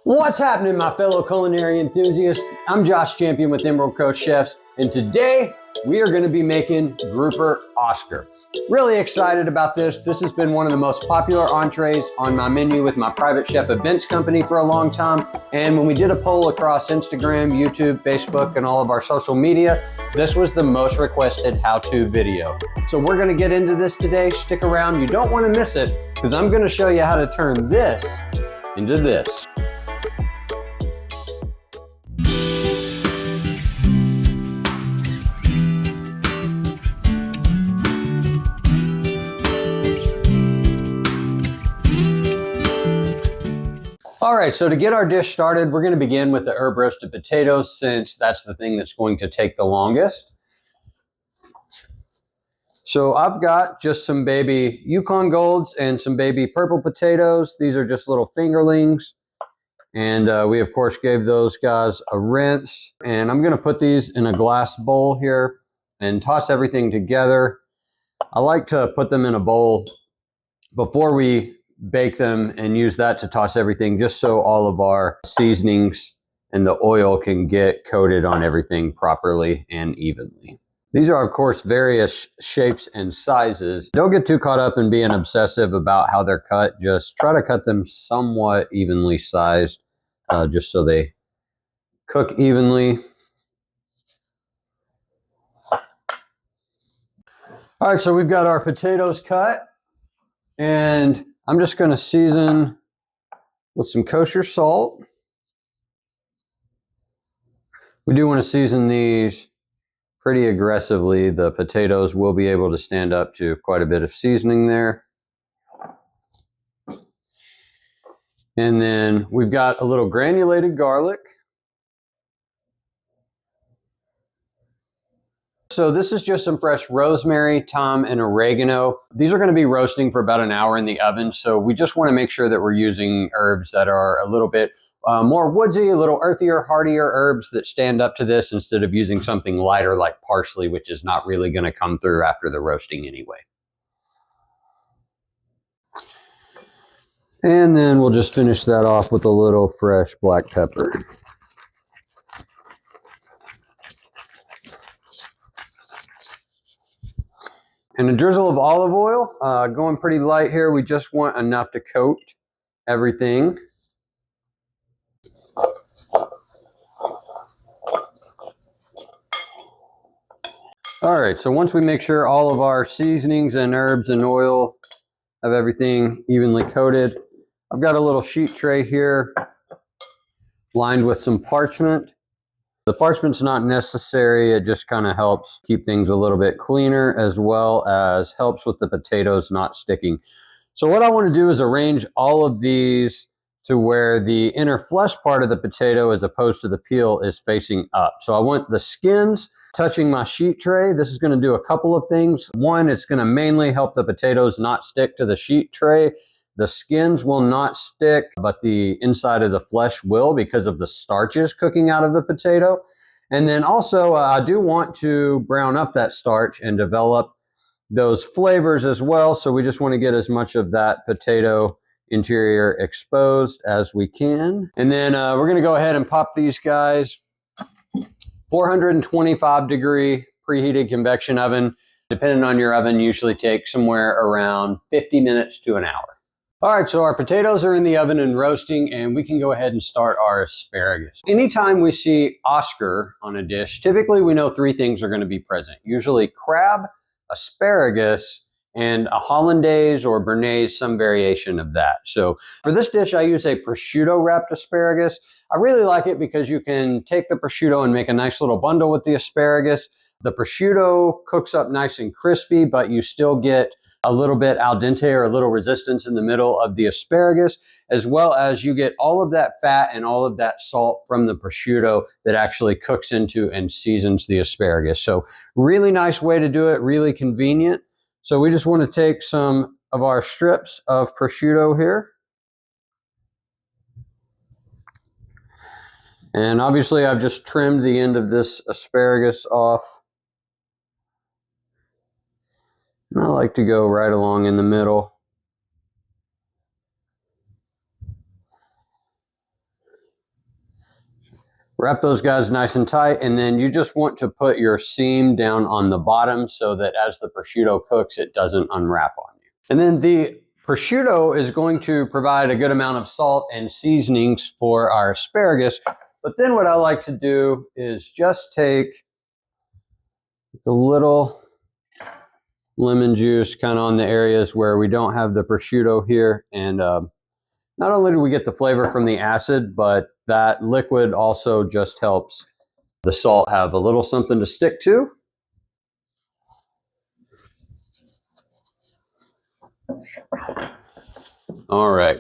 What's happening, my fellow culinary enthusiasts? I'm Josh Champion with Emerald Coast Chefs, and today we are going to be making grouper Oscar. Really excited about this. This has been one of the most popular entrees on my menu with my private chef events company for a long time. And when we did a poll across Instagram, YouTube, Facebook, and all of our social media, this was the most requested how-to video. So we're going to get into this today. Stick around. You don't want to miss it because I'm going to show you how to turn this into this. All right, so to get our dish started, we're going to begin with the herb roasted potatoes since that's the thing that's going to take the longest. So I've got just some baby Yukon Golds and some baby purple potatoes. These are just little fingerlings. And we, of course, gave those guys a rinse. And I'm going to put these in a glass bowl here and toss everything together. I like to put them in a bowl before we bake them and use that to toss everything, just so all of our seasonings and the oil can get coated on everything properly and evenly. These are, of course, various shapes and sizes. Don't get too caught up in being obsessive about how they're cut. Just try to cut them somewhat evenly sized, just so they cook evenly. All right, so we've got our potatoes cut, and I'm just going to season with some kosher salt. We do want to season these pretty aggressively. The potatoes will be able to stand up to quite a bit of seasoning there. And then we've got a little granulated garlic. So this is just some fresh rosemary, thyme, and oregano. These are going to be roasting for about an hour in the oven. So we just want to make sure that we're using herbs that are a little bit more woodsy, a little earthier, heartier herbs that stand up to this instead of using something lighter like parsley, which is not really going to come through after the roasting anyway. And then we'll just finish that off with a little fresh black pepper. And a drizzle of olive oil, going pretty light here. We just want enough to coat everything. All right, so once we make sure all of our seasonings and herbs and oil have everything evenly coated, I've got a little sheet tray here lined with some parchment. The parchment's not necessary. It just kind of helps keep things a little bit cleaner, as well as helps with the potatoes not sticking. So what I want to do is arrange all of these to where the inner flesh part of the potato, as opposed to the peel, is facing up. So I want the skins touching my sheet tray. This is going to do a couple of things. One, it's going to mainly help the potatoes not stick to the sheet tray. The skins will not stick, but the inside of the flesh will, because of the starches cooking out of the potato. And then also, I do want to brown up that starch and develop those flavors as well. So we just want to get as much of that potato interior exposed as we can. And then we're going to go ahead and pop these guys. 425 degree preheated convection oven. Depending on your oven, usually takes somewhere around 50 minutes to an hour. All right, so our potatoes are in the oven and roasting, and we can go ahead and start our asparagus. Anytime we see Oscar on a dish, typically we know three things are going to be present. Usually crab, asparagus, and a hollandaise or béarnaise, some variation of that. So for this dish, I use a prosciutto-wrapped asparagus. I really like it because you can take the prosciutto and make a nice little bundle with the asparagus. The prosciutto cooks up nice and crispy, but you still get a little bit al dente or a little resistance in the middle of the asparagus, as well as you get all of that fat and all of that salt from the prosciutto that actually cooks into and seasons the asparagus. So really nice way to do it, really convenient. So we just want to take some of our strips of prosciutto here. And obviously I've just trimmed the end of this asparagus off. And I like to go right along in the middle. Wrap those guys nice and tight, and then you just want to put your seam down on the bottom so that as the prosciutto cooks, it doesn't unwrap on you. And then the prosciutto is going to provide a good amount of salt and seasonings for our asparagus. But then what I like to do is just take a little lemon juice kind of on the areas where we don't have the prosciutto here, and not only do we get the flavor from the acid, but that liquid also just helps the salt have a little something to stick to. All right.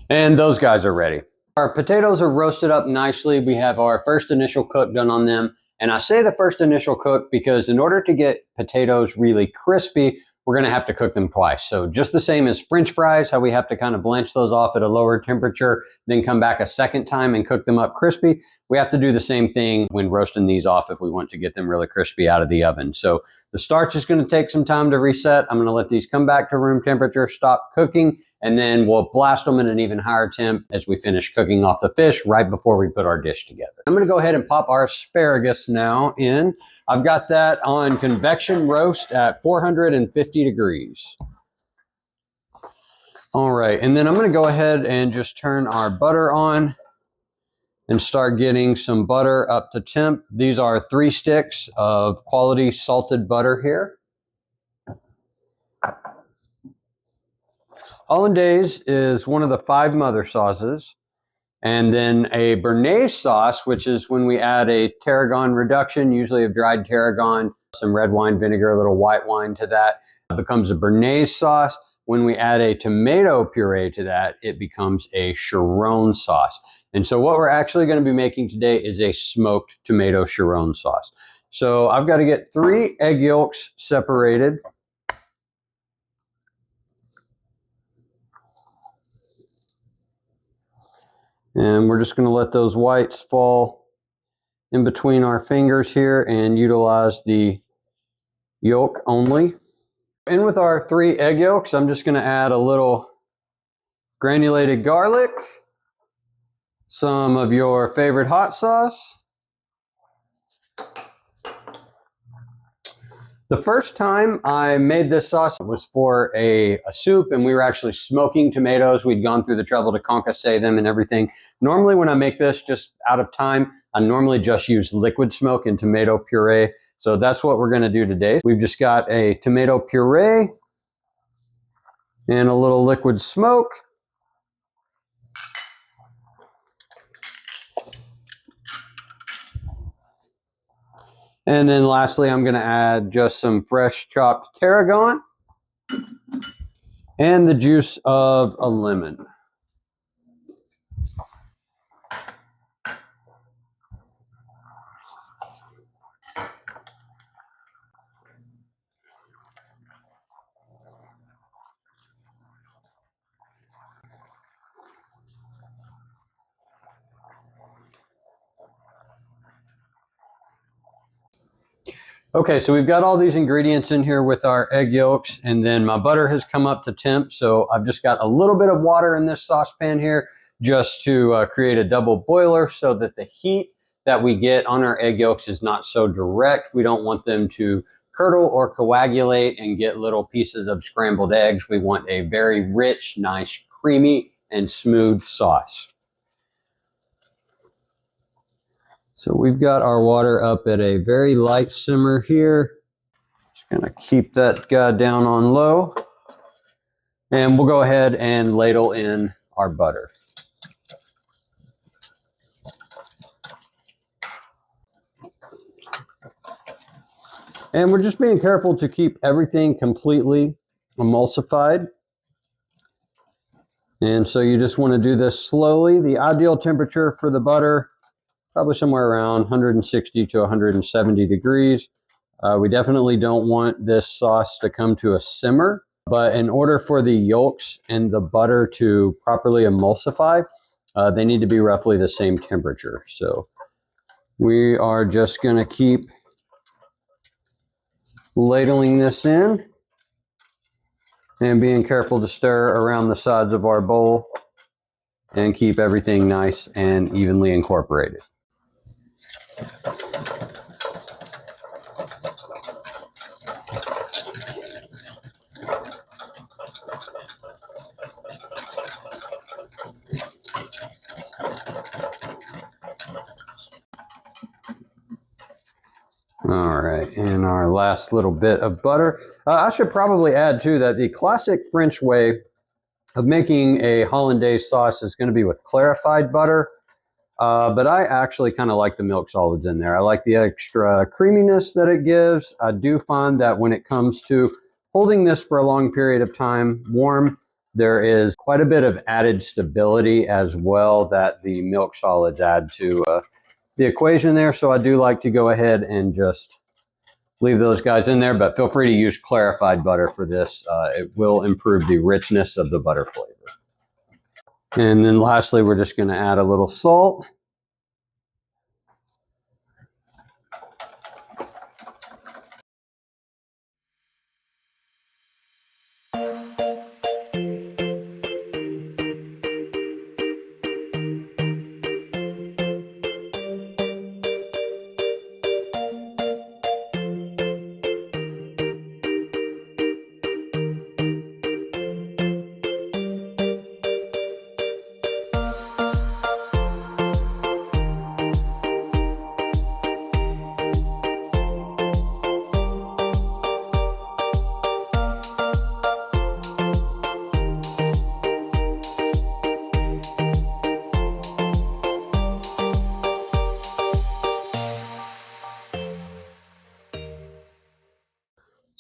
And those guys are ready. Our potatoes are roasted up nicely. We have our first initial cook done on them. And I say the first initial cook because in order to get potatoes really crispy, we're going to have to cook them twice. So just the same as French fries, how we have to kind of blanch those off at a lower temperature, then come back a second time and cook them up crispy. We have to do the same thing when roasting these off if we want to get them really crispy out of the oven. So the starch is going to take some time to reset. I'm going to let these come back to room temperature, stop cooking, and then we'll blast them at an even higher temp as we finish cooking off the fish right before we put our dish together. I'm going to go ahead and pop our asparagus now in. I've got that on convection roast at 450 degrees. All right, and then I'm going to go ahead and just turn our butter on and start getting some butter up to temp. These are 3 sticks of quality salted butter here. Hollandaise is one of the 5 mother sauces. And then a Béarnaise sauce, which is when we add a tarragon reduction, usually of dried tarragon, some red wine vinegar, a little white wine to that. It becomes a Béarnaise sauce. When we add a tomato puree to that, it becomes a Choron sauce. And so what we're actually going to be making today is a smoked tomato Choron sauce. So I've got to get 3 egg yolks separated. And we're just going to let those whites fall in between our fingers here and utilize the yolk only. In with our 3 egg yolks, I'm just going to add a little granulated garlic, some of your favorite hot sauce. The first time I made this sauce was for a soup, and we were actually smoking tomatoes. We'd gone through the trouble to concasse them and everything. Normally when I make this just out of time, I normally just use liquid smoke and tomato puree. So that's what we're going to do today. We've just got a tomato puree and a little liquid smoke. And then lastly, I'm going to add just some fresh chopped tarragon and the juice of a lemon. Okay, so we've got all these ingredients in here with our egg yolks, and then my butter has come up to temp, so I've just got a little bit of water in this saucepan here just to create a double boiler so that the heat that we get on our egg yolks is not so direct. We don't want them to curdle or coagulate and get little pieces of scrambled eggs. We want a very rich, nice, creamy, and smooth sauce. So we've got our water up at a very light simmer here. Just gonna keep that guy down on low. And we'll go ahead and ladle in our butter. And we're just being careful to keep everything completely emulsified. And so you just want to do this slowly. The ideal temperature for the butter, probably somewhere around 160 to 170 degrees. We definitely don't want this sauce to come to a simmer, but in order for the yolks and the butter to properly emulsify, they need to be roughly the same temperature. So we are just going to keep ladling this in and being careful to stir around the sides of our bowl and keep everything nice and evenly incorporated. All right, and our last little bit of butter. I should probably add too that the classic French way of making a hollandaise sauce is going to be with clarified butter, but I actually kind of like the milk solids in there. I like the extra creaminess that it gives. I do find that when it comes to holding this for a long period of time warm, there is quite a bit of added stability as well that the milk solids add to the equation there. So I do like to go ahead and just leave those guys in there, but feel free to use clarified butter for this. It will improve the richness of the butter flavor. And then lastly, we're just going to add a little salt.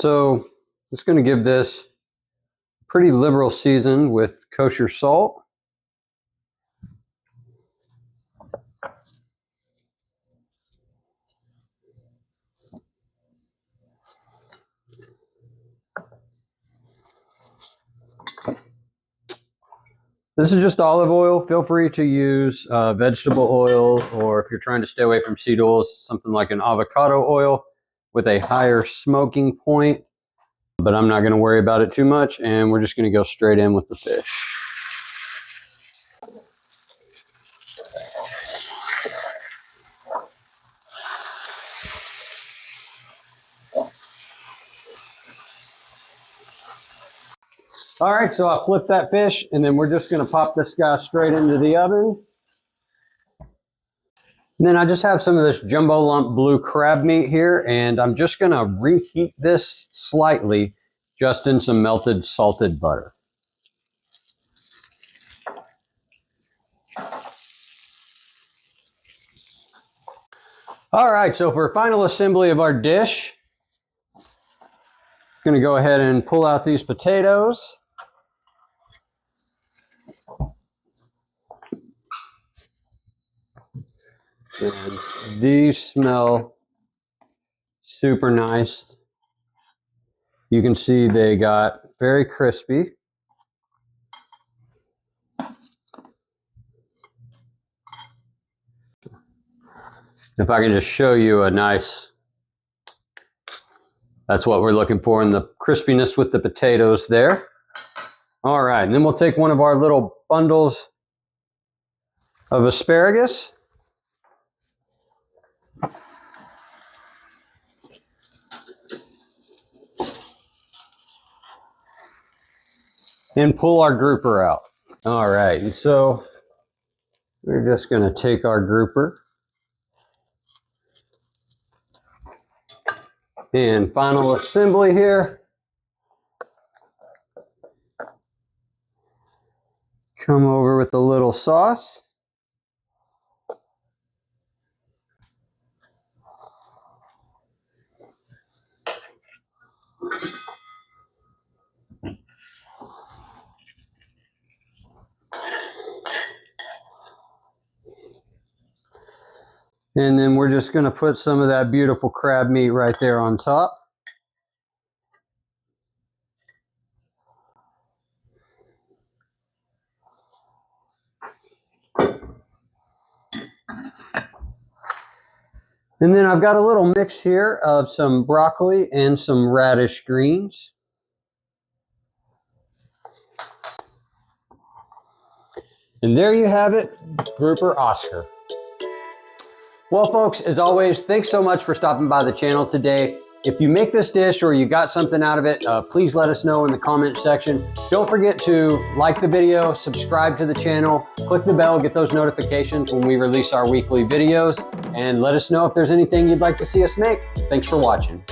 So just going to give this pretty liberal season with kosher salt. This is just olive oil. Feel free to use vegetable oil, or if you're trying to stay away from seed oils, something like an avocado oil with a higher smoking point. But I'm not going to worry about it too much, and we're just going to go straight in with the fish. All right, so I flipped that fish, and then we're just going to pop this guy straight into the oven. And then I just have some of this jumbo lump blue crab meat here, and I'm just going to reheat this slightly just in some melted salted butter. All right, so for final assembly of our dish, I'm going to go ahead and pull out these potatoes. And these smell super nice. You can see they got very crispy. If I can just show you a nice, that's what we're looking for in the crispiness with the potatoes there. All right, and then we'll take one of our little bundles of asparagus. And pull our grouper out. All right, and so we're just going to take our grouper and final assembly here. Come over with a little sauce. And then we're just going to put some of that beautiful crab meat right there on top. And then I've got a little mix here of some broccoli and some radish greens. And there you have it, Grouper Oscar. Well, folks, as always, thanks so much for stopping by the channel today. If you make this dish or you got something out of it, please let us know in the comment section. Don't forget to like the video, subscribe to the channel, click the bell, get those notifications when we release our weekly videos, and let us know if there's anything you'd like to see us make. Thanks for watching.